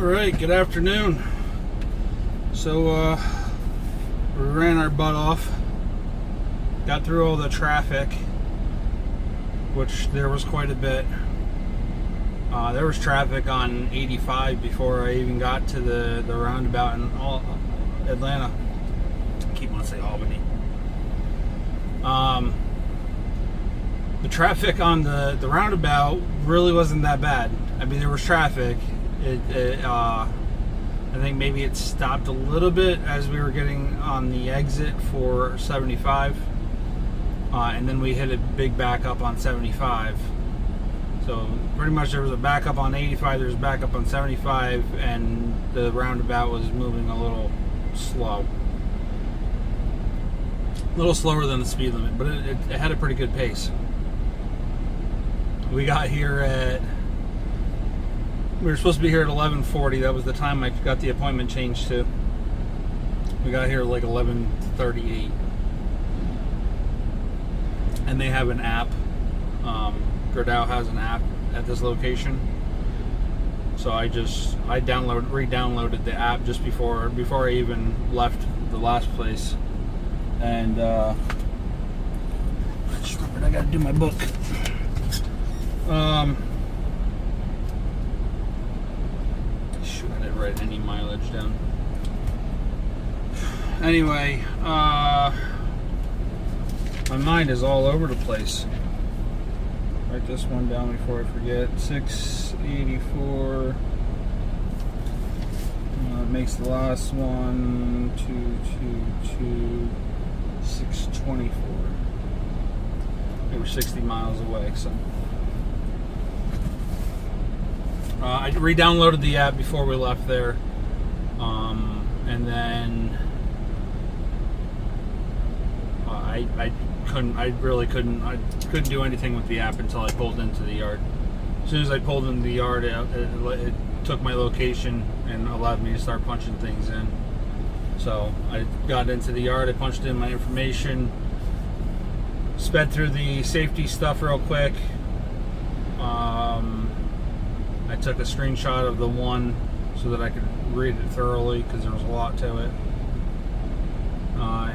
Alright, good afternoon. So, we ran our butt off, got through all the traffic, which there was quite a bit. There was traffic on 85 before I even got to the roundabout in Atlanta. I keep wanting to say Albany. The traffic on the roundabout really wasn't that bad. I mean, there was traffic. I think maybe it stopped a little bit as we were getting on the exit for 75, and then we hit a big backup on 75. So pretty much there was a backup on 85, there was a backup on 75, and the roundabout was moving a little slow. A little slower than the speed limit, but it had a pretty good pace. We got here we were supposed to be here at 11:40. That was the time I got the appointment changed to. We got here at like 11:38. And they have an app. Gerdau has an app at this location. So I re-downloaded the app just before I even left the last place. And I just remembered I gotta do my book. Shoot, I didn't write any mileage down. Anyway, my mind is all over the place. Write this one down before I forget. 684 makes the last one 222 624. We were 60 miles away, so I re-downloaded the app before we left there, and then I couldn't do anything with the app until I pulled into the yard. As soon as I pulled into the yard, it took my location and allowed me to start punching things in. So I got into the yard, I punched in my information, sped through the safety stuff real quick. I took a screenshot of the one so that I could read it thoroughly because there was a lot to it.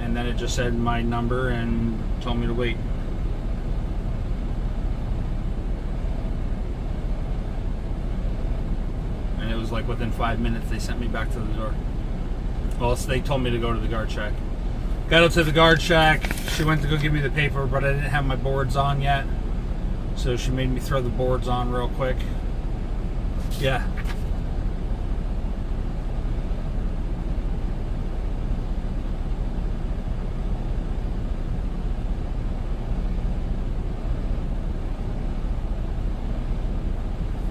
And then it just said my number and told me to wait. And it was like within 5 minutes they sent me back to the door. Well, they told me to go to the guard shack. Got up to the guard shack. She went to go give me the paper, but I didn't have my boards on yet. So she made me throw the boards on real quick. Yeah.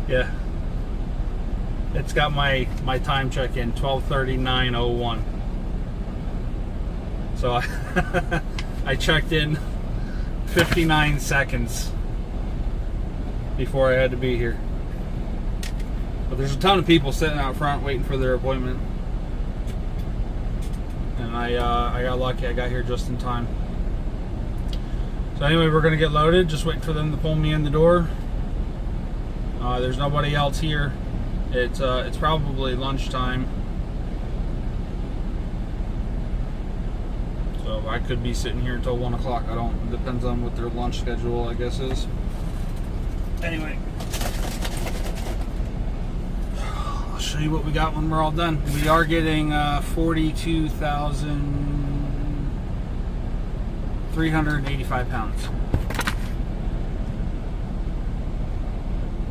Yeah. It's got my time check in, 12:39:01. So I checked in 59 seconds before I had to be here. But there's a ton of people sitting out front waiting for their appointment. And I got lucky, I got here just in time. So anyway, we're gonna get loaded, just waiting for them to pull me in the door. There's nobody else here. It's probably lunchtime. So I could be sitting here until 1 o'clock. It depends on what their lunch schedule, I guess, is. Anyway, I'll show you what we got when we're all done. We are getting 42,385 pounds.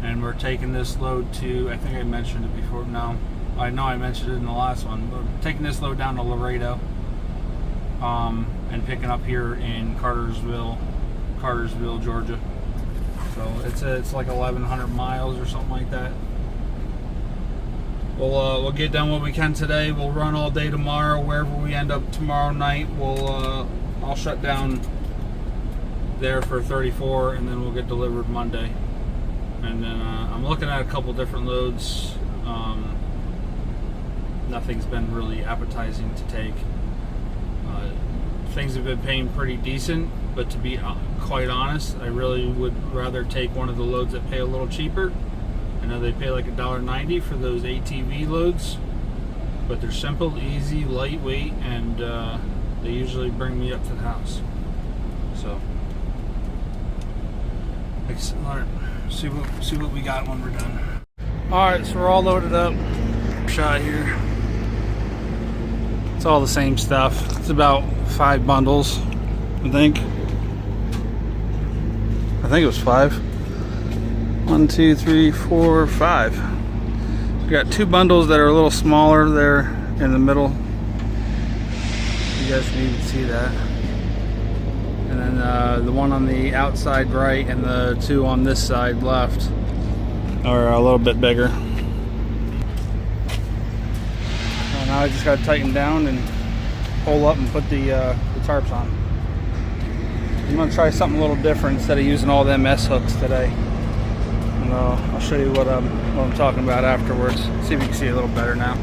And we're taking this load to, I think I mentioned it before. No, I know I mentioned it in the last one. But we're taking this load down to Laredo, and picking up here in Cartersville, Georgia. So it's like 1,100 miles or something like that. We'll get done what we can today. We'll run all day tomorrow. Wherever we end up tomorrow night, I'll shut down there for 34, and then we'll get delivered Monday. And then I'm looking at a couple different loads. Nothing's been really appetizing to take. Things have been paying pretty decent, but to be quite honest, I really would rather take one of the loads that pay a little cheaper I know they pay like $1.90 for those ATV loads, but they're simple, easy, lightweight, and they usually bring me up to the house. So, excellent. See what we got when we're done. All right, so we're all loaded up. Shot here. It's all the same stuff. It's about 5 bundles, I think. I think it was 5. 1, 2, 3, 4, 5. We got 2 bundles that are a little smaller there in the middle. You guys can even see that. And then the one on the outside right and the 2 on this side left are a little bit bigger. Now I just got to tighten down and pull up and put the tarps on. I'm going to try something a little different instead of using all them S-hooks today. And I'll show you what I'm talking about afterwards. See if you can see a little better now.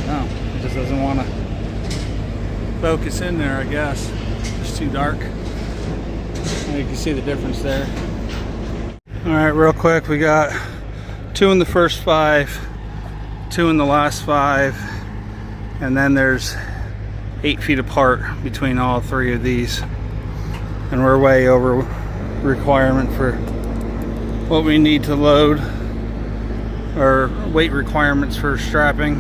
No, it just doesn't want to focus in there, I guess. It's too dark. You can see the difference there. Alright, real quick, we got 2 in the first 5, 2 in the last 5, and then there's 8 feet apart between all 3 of these. And we're way over requirement for what we need to load, or weight requirements for strapping.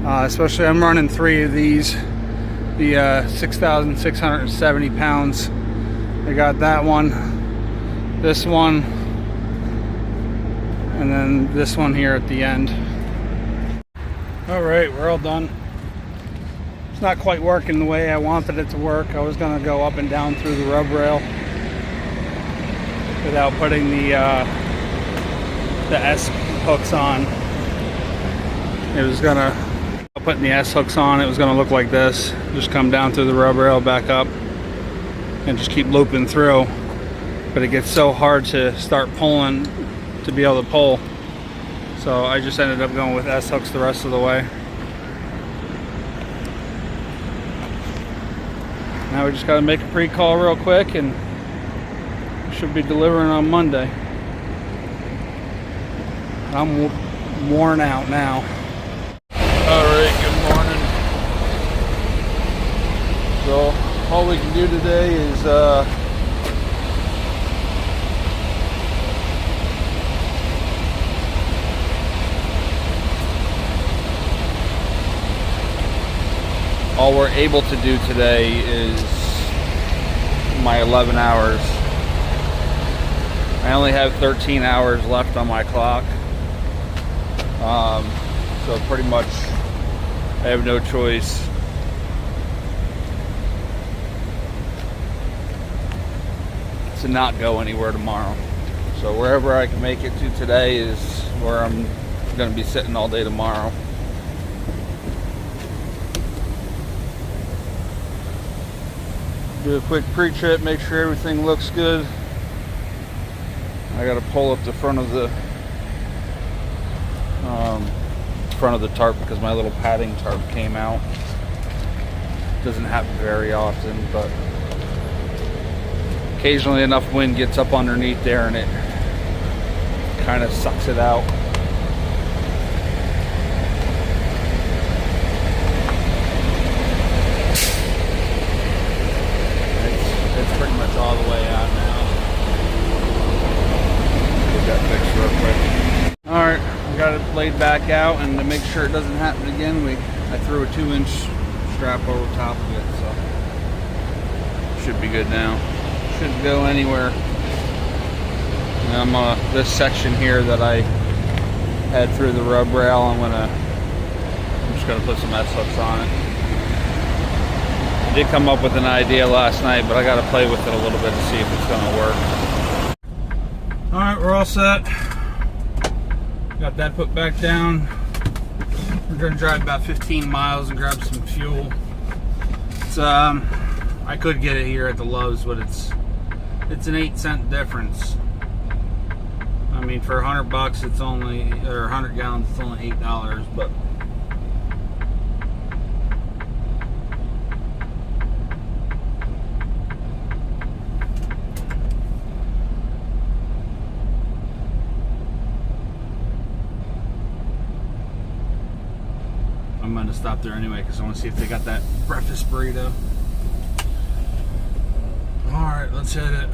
Especially I'm running 3 of these, the 6,670 pounds. I got that one, this one, and then this one here at the end. All right, we're all done. It's not quite working the way I wanted it to work. I was gonna go up and down through the rub rail without putting the S hooks on. It was gonna, putting the S hooks on, it was gonna look like this. Just come down through the rub rail, back up, and just keep looping through. But it gets so hard to start pulling to be able to pull. So I just ended up going with S hooks the rest of the way. Now we just got to make a pre-call real quick and should be delivering on Monday. I'm worn out now. Alright, good morning. So all we can do today is all we're able to do today is my 11 hours. I only have 13 hours left on my clock. So pretty much I have no choice to not go anywhere tomorrow. So wherever I can make it to today is where I'm going to be sitting all day tomorrow. Do a quick pre-trip, make sure everything looks good. I got to pull up the front of the tarp because my little padding tarp came out. Doesn't happen very often, but occasionally enough wind gets up underneath there and it kind of sucks it out. It's pretty much all the way out now. Get that fixed real quick. Alright, I got it laid back out, and to make sure it doesn't happen again, I threw a 2-inch strap over top of it, so should be good now. Shouldn't go anywhere. And I'm this section here that I had through the rub rail, I'm just gonna put some S-hooks on it. I did come up with an idea last night, but I got to play with it a little bit to see if it's going to work. All right, we're all set. Got that put back down. We're going to drive about 15 miles and grab some fuel. It's I could get it here at the Lowe's, but it's an 8-cent difference. I mean, for $100, it's only, or 100 gallons, it's only $8, but. to stop there anyway because I want to see if they got that breakfast burrito. All right, let's hit it.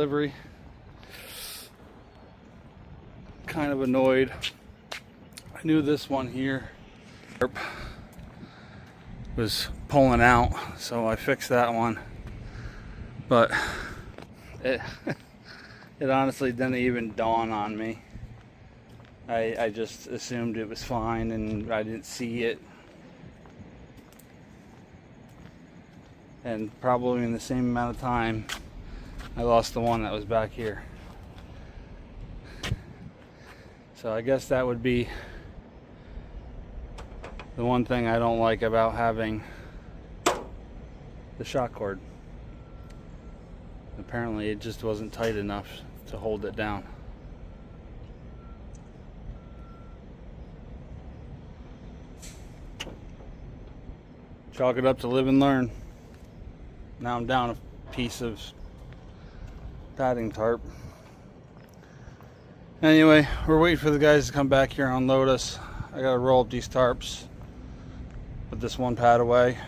delivery. Kind of annoyed. I knew this one here was pulling out, so I fixed that one. But it it honestly didn't even dawn on me. I just assumed it was fine and I didn't see it. And probably in the same amount of time, I lost the one that was back here. So I guess that would be the one thing I don't like about having the shock cord. Apparently it just wasn't tight enough to hold it down. Chalk it up to live and learn. Now I'm down a piece of padding tarp. Anyway, we're waiting for the guys to come back here and unload us. I gotta roll up these tarps, put this one pad away,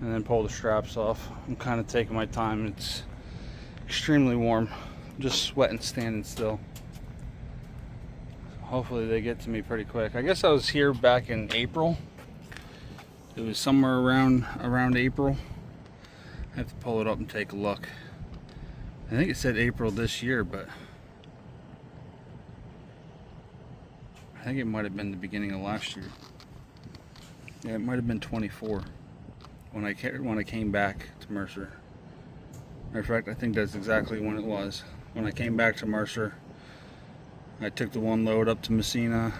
and then pull the straps off. I'm kind of taking my time. It's extremely warm. I'm just sweating standing still. Hopefully they get to me pretty quick. I guess I was here back in April. It was somewhere around April. I have to pull it up and take a look. I think it said April this year, but I think it might have been the beginning of last year. Yeah, it might have been 24 when I came back to Mercer. Matter of fact, I think that's exactly when it was. When I came back to Mercer, I took the one load up to Messina,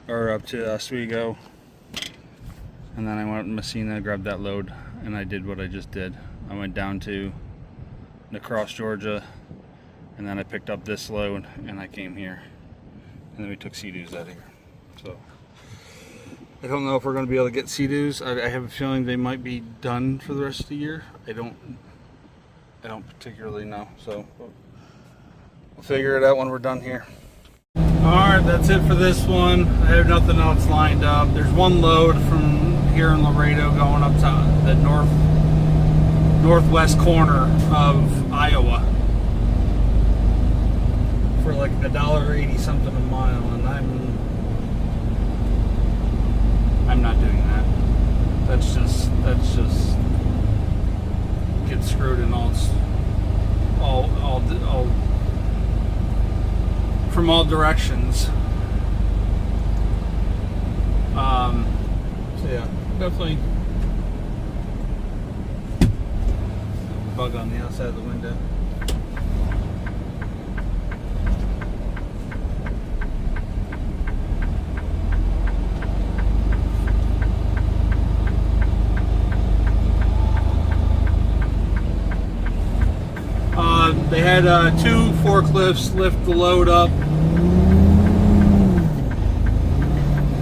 or up to Oswego, and then I went up to Messina, grabbed that load, and I did what I just did. I went down to Lacrosse, Georgia, and then I picked up this load and I came here, and then we took Sea-Doos out of here. So I don't know if we're going to be able to get Sea-Doos. I have a feeling they might be done for the rest of the year. I don't particularly know, so we'll figure it out when we're done here. Alright, that's it for this one. I have nothing else lined up. There's one load from here in Laredo going up to the northwest corner of Iowa for like $1.80 something a mile, and I'm not doing that. That's just get screwed in all from all directions. So yeah, definitely bug on the outside of the window. They had 2 forklifts lift the load up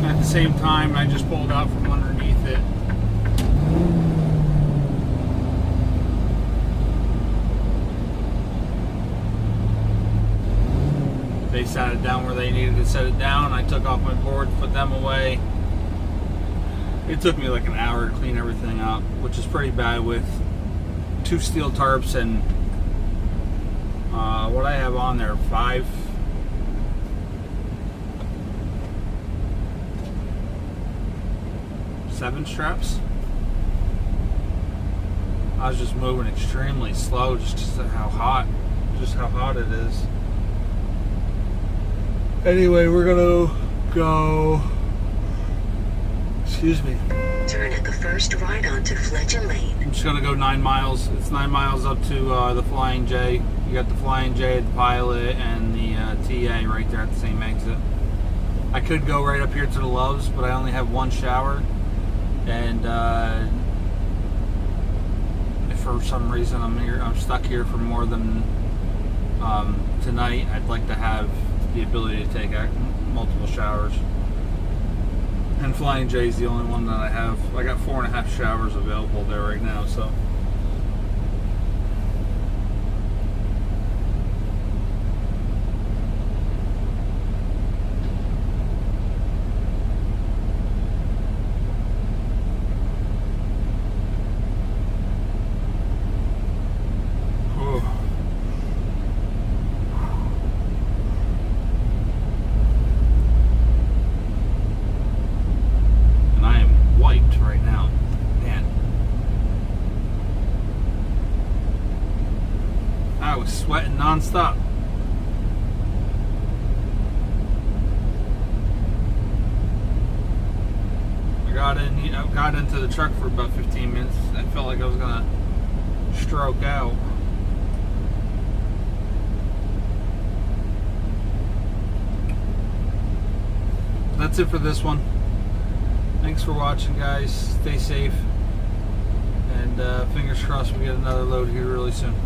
at the same time. I just pulled out from underneath it. They sat it down where they needed to set it down. I took off my board, put them away. It took me like an hour to clean everything up, which is pretty bad with 2 steel tarps and what I have on there, 7 straps. I was just moving extremely slow, just how hot it is. Anyway, we're gonna go. Excuse me. Turn at the first right onto Fletcher Lane. I'm just gonna go 9 miles. It's 9 miles up to the Flying J. You got the Flying J, the Pilot, and the TA right there at the same exit. I could go right up here to the Loves, but I only have 1 shower, and if for some reason I'm stuck here for more than tonight, I'd like to have the ability to take multiple showers. And Flying J is the only one that I have. I got 4.5 showers available there right now, so. And I am wiped right now. I was sweating nonstop. I got into the truck for about 15 minutes. I felt like I was gonna stroke out. That's it for this one. Thanks for watching, guys. Stay safe, and fingers crossed we get another load here really soon.